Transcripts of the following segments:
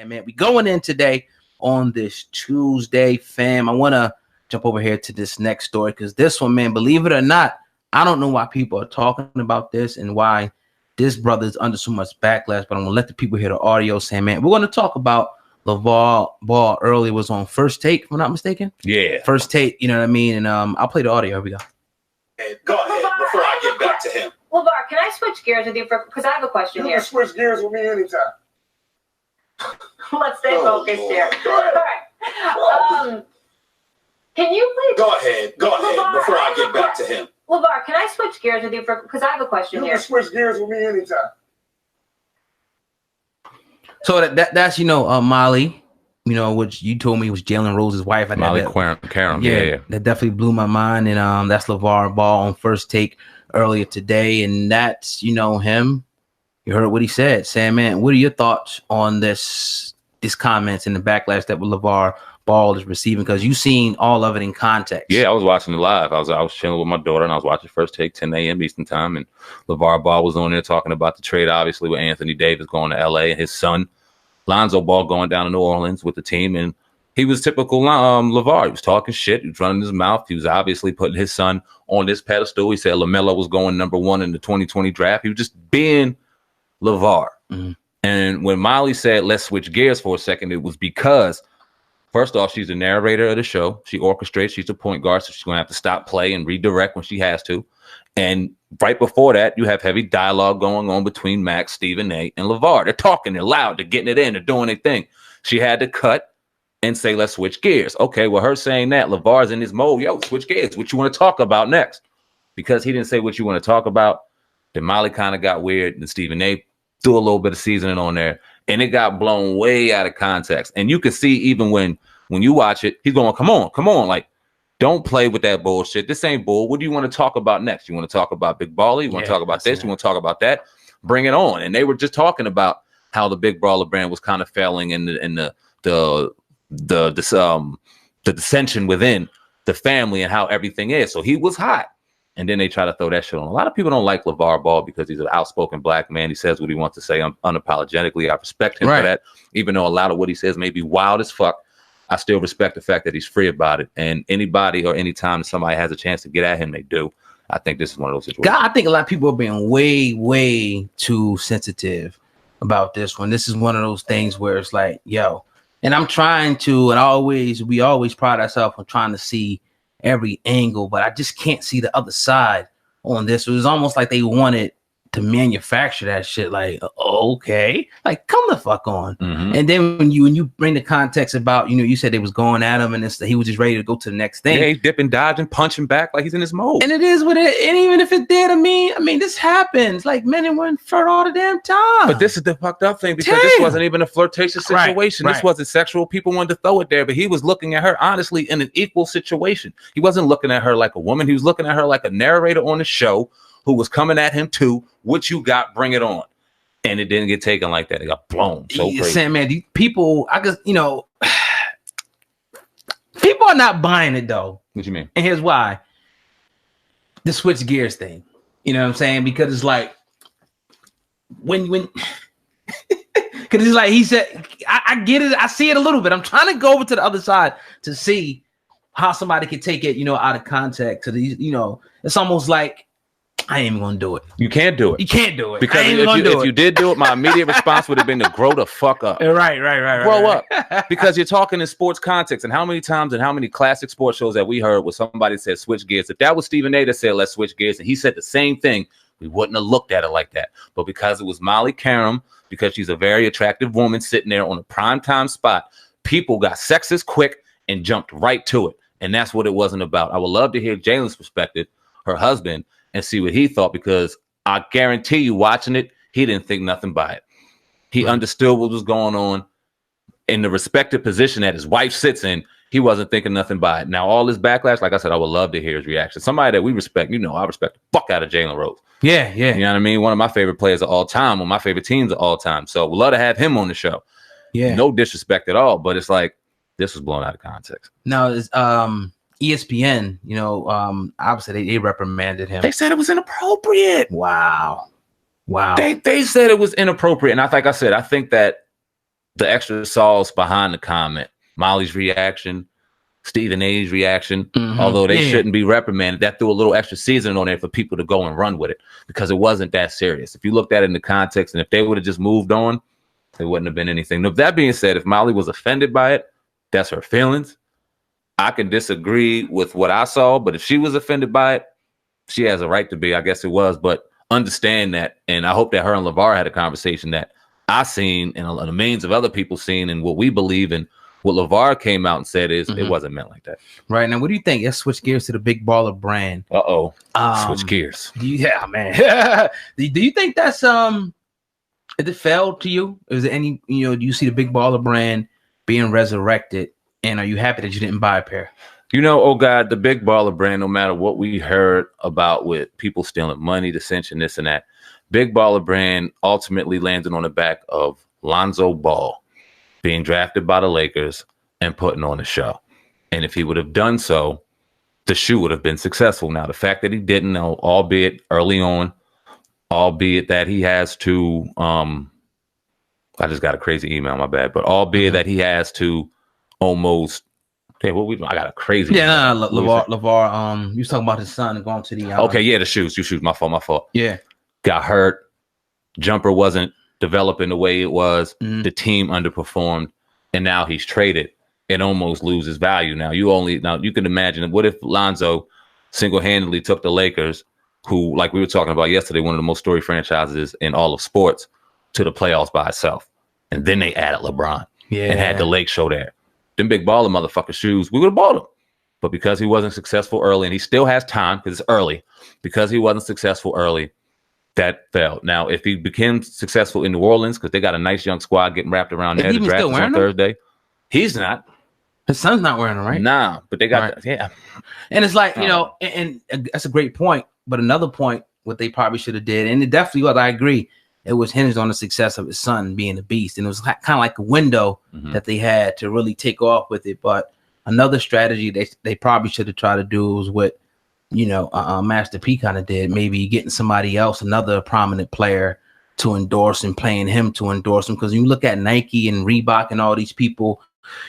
SamAnt. We going in today on this Tuesday, fam. I want to jump over here to this next story because this one, man, believe it or not, I don't know why people are talking about this and why this brother is under so much backlash, but I'm going to let the people hear the audio, SamAnt. We're going to talk about LaVar Ball earlier was on First Take, if I'm not mistaken. Yeah. First Take, you know what I mean? And I'll play the audio. Here we go. Go ahead before I get back to him. LaVar, can I switch gears with you because I have a question here. You can switch gears with me anytime. Let's stay focused here. All right. Can you please Go ahead LaVar, before I get back to him. LaVar, can I switch gears with you because I have a question You here. can switch gears with me anytime. So that's Molly, which you told me was Jalen Rose's wife. Molly Carum. Yeah. That definitely blew my mind. And that's LaVar Ball on First Take earlier today. And that's, him. You heard what he said. SamAnt, what are your thoughts on these comments and the backlash that LaVar Ball is receiving? Because you've seen all of it in context. Yeah, I was watching it live. I was chilling with my daughter, and I was watching First Take, 10 a.m. Eastern time, and LaVar Ball was on there talking about the trade, obviously, with Anthony Davis going to L.A. and his son, Lonzo Ball, going down to New Orleans with the team. And he was typical LaVar. He was talking shit. He was running his mouth. He was obviously putting his son on this pedestal. He said LaMelo was going number 1 in the 2020 draft. He was just being LaVar. Mm-hmm. And when Molly said, let's switch gears for a second, it was because, first off, she's the narrator of the show. She orchestrates. She's a point guard, so she's going to have to stop play and redirect when she has to. And right before that, you have heavy dialogue going on between Max, Stephen A, and LaVar. They're talking. They're loud. They're getting it in. They're doing their thing. She had to cut and say, let's switch gears. Okay, well, her saying that, LaVar's in his mode. Yo, switch gears. What you want to talk about next? Because he didn't say what you want to talk about, then Molly kind of got weird, and Stephen A threw a little bit of seasoning on there, and it got blown way out of context. And you can see even when you watch it, he's going, come on. Like, don't play with that bullshit. This ain't bull. What do you want to talk about next? You want to talk about Big Baller? You want to talk about this? You want to talk about that? Bring it on. And they were just talking about how the Big Baller brand was kind of failing in the dissension within the family and how everything is. So he was hot. And then they try to throw that shit on. A lot of people don't like LaVar Ball because he's an outspoken black man. He says what he wants to say unapologetically. I respect him for that. Even though a lot of what he says may be wild as fuck, I still respect the fact that he's free about it. And anybody or any time somebody has a chance to get at him, they do. I think this is one of those situations. God, I think a lot of people are being way, way too sensitive about this one. This is one of those things where it's like, yo, and I'm trying to, and we always pride ourselves on trying to see every angle, but I just can't see the other side on this. It was almost like they wanted to manufacture that shit. Like, okay, like come the fuck on. Mm-hmm. And then when you bring the context about, you said they was going at him and he was just ready to go to the next thing. Yeah, he's dipping, dodging, punching back like he's in his mode. And it is what it. And even if it did, I mean, this happens. Like men and women flirt all the damn time. But this is the fucked up thing because this wasn't even a flirtatious situation. Right. This wasn't sexual. People wanted to throw it there, but he was looking at her honestly in an equal situation. He wasn't looking at her like a woman. He was looking at her like a narrator on the show who was coming at him too. What you got, bring it on. And it didn't get taken like that. It got blown so crazy. SamAnt, people, I guess, people are not buying it though. What you mean? And here's why. The switch gears thing. You know what I'm saying? Because it's like when because it's like he said, I get it, I see it a little bit. I'm trying to go over to the other side to see how somebody can take it, out of context. To these, it's almost like I ain't even gonna do it. You can't do it. You can't do it. Because if you did do it, my immediate response would have been to grow the fuck up. Right. Grow up. Because you're talking in sports context. And how many times and how many classic sports shows that we heard where somebody said switch gears? If that was Stephen A that said let's switch gears and he said the same thing, we wouldn't have looked at it like that. But because it was Molly Carum, because she's a very attractive woman sitting there on a primetime spot, people got sexist quick and jumped right to it. And that's what it wasn't about. I would love to hear Jalen's perspective, her husband, and see what he thought, because I guarantee you watching it, he didn't think nothing by it. He understood what was going on in the respective position that his wife sits in. He wasn't thinking nothing by it. Now, all this backlash, like I said, I would love to hear his reaction. Somebody that we respect, I respect the fuck out of Jalen Rose. Yeah. You know what I mean? One of my favorite players of all time, one of my favorite teams of all time. So we'd love to have him on the show. Yeah. No disrespect at all, but it's like, this was blown out of context. No, it's ESPN, obviously they reprimanded him. They said it was inappropriate. Wow. They said it was inappropriate. And like I said, I think that the extra sauce behind the comment, Molly's reaction, Stephen A's reaction, although they shouldn't be reprimanded, that threw a little extra seasoning on there for people to go and run with it because it wasn't that serious. If you looked at it in the context, and if they would have just moved on, it wouldn't have been anything. Now, that being said, if Molly was offended by it, that's her feelings. I can disagree with what I saw, but if she was offended by it, she has a right to be. I guess it was, but understand that, and I hope that her and LaVar had a conversation that I seen and the millions of other people seen, and what we believe in. What LaVar came out and said is it wasn't meant like that. Right. Now, what do you think? Let's switch gears to the Big Baller brand. Switch gears. Yeah, man. Do you think that's did it fail to you? Is there any, do you see the Big Baller brand being resurrected, and are you happy that you didn't buy a pair? Oh God, the Big Baller brand, no matter what we heard about with people stealing money, dissension, this and that, Big Baller brand ultimately landed on the back of Lonzo Ball being drafted by the Lakers and putting on a show. And if he would have done so, the shoe would have been successful. Now, the fact that he didn't know, albeit early on, albeit that he has to, I just got a crazy email, my bad, but albeit that he has to almost, I got a crazy email. LaVar, you was talking about his son and going to the... the shoes, my fault. Yeah. Got hurt. Jumper wasn't developing the way it was, the team underperformed, and now he's traded. It almost loses value. Now you can imagine, what if Lonzo single-handedly took the Lakers, who, like we were talking about yesterday, one of the most storied franchises in all of sports, to the playoffs by itself, and then they added LeBron and had the Lake show there. Them Big Baller motherfucker shoes, we would have bought them, but because he wasn't successful early, and he still has time because it's early, because he wasn't successful early, that failed. Now, if he became successful in New Orleans, because they got a nice young squad getting wrapped around there, the draft is on Thursday. He's not. His son's not wearing them, right? Nah, but they got And it's like, and that's a great point. But another point, what they probably should have did, and it definitely was, I agree, it was hinged on the success of his son being a beast. And it was kind of like a window that they had to really take off with it. But another strategy they probably should have tried to do was what Master P kind of did, maybe getting somebody else, another prominent player, to endorse and paying him to endorse him. Because you look at Nike and Reebok and all these people,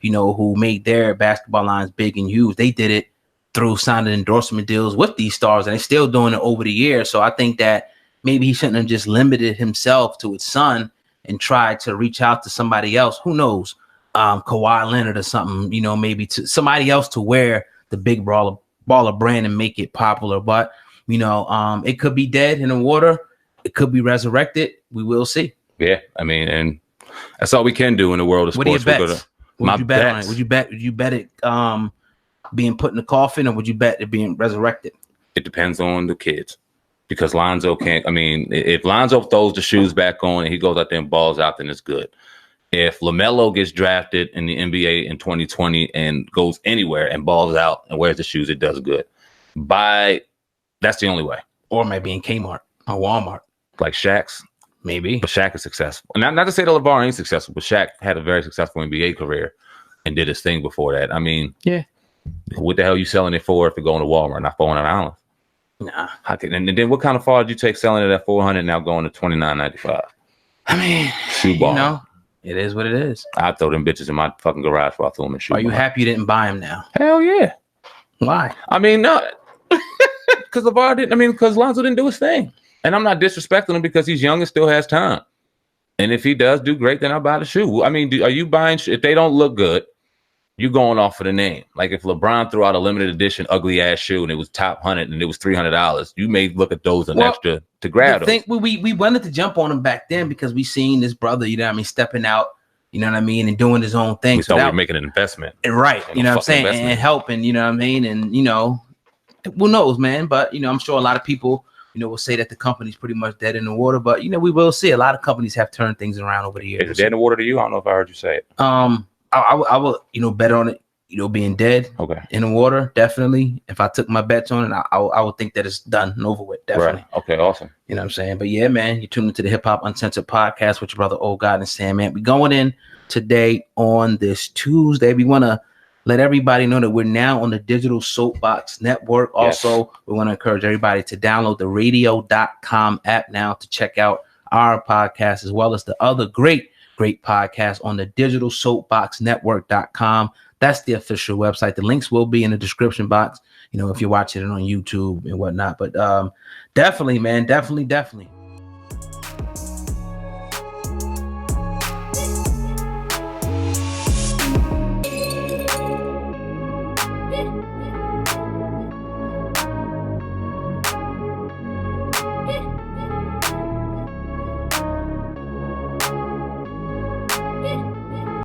who made their basketball lines big and huge, they did it through signing endorsement deals with these stars, and they're still doing it over the years. So I think that maybe he shouldn't have just limited himself to his son and tried to reach out to somebody else. Who knows? Kawhi Leonard or something, maybe to somebody else to wear the Big Baller brand and make it popular. But it could be dead in the water, it could be resurrected. We will see. Yeah, I mean, and that's all we can do in the world of sports. What are your bets? Would you bet on it? Would you bet it being put in the coffin, or would you bet it being resurrected? It depends on the kids, because Lonzo can't. I mean, if Lonzo throws the shoes back on and he goes out there and balls out, then it's good. If LaMelo gets drafted in the NBA in 2020 and goes anywhere and balls out and wears the shoes, it does good. That's the only way. Or maybe in Kmart or Walmart. Like Shaq's. Maybe. But Shaq is successful. Not to say that LaVar ain't successful, but Shaq had a very successful NBA career and did his thing before that. I mean, what the hell are you selling it for if you're going to Walmart, not $400? Nah. And then what kind of fall did you take selling it at $400 now going to $29.95? I mean, shoe ball. It is what it is. I throw them bitches in my fucking garage while I throw them in shoe. Are you happy you didn't buy them now? Hell yeah. Why? I mean, no, because LaVar didn't. I mean, because Lonzo didn't do his thing. And I'm not disrespecting him because he's young and still has time. And if he does do great, then I'll buy the shoe. I mean, are you buying? If they don't look good, you're going off for the name. Like if LeBron threw out a limited edition ugly ass shoe and it was top 100 and it was $300, you may look at those an extra to grab them. I think we wanted to jump on him back then because we seen this brother, stepping out, and doing his own thing. We thought we were making an investment. Right. You know what I'm saying? And helping, And, who knows, man? But, I'm sure a lot of people, will say that the company's pretty much dead in the water. But, we will see. A lot of companies have turned things around over the years. Is it dead in the water to you? I don't know if I heard you say it. I would, bet on it, being dead in the water. Definitely. If I took my bets on it, I would think that it's done and over with. Definitely. Right. Okay. Awesome. You know what I'm saying? But yeah, man, you're tuned into the Hip Hop Uncensored podcast with your brother, Old God and SamAnt. We're going in today on this Tuesday. We want to let everybody know that we're now on the Digital Soapbox Network. Also, we want to encourage everybody to download the radio.com app now to check out our podcast as well as the other great great podcast on the digitalsoapboxnetwork.com. That's the official website. The links will be in the description box, if you're watching it on YouTube and whatnot. But definitely, man, definitely.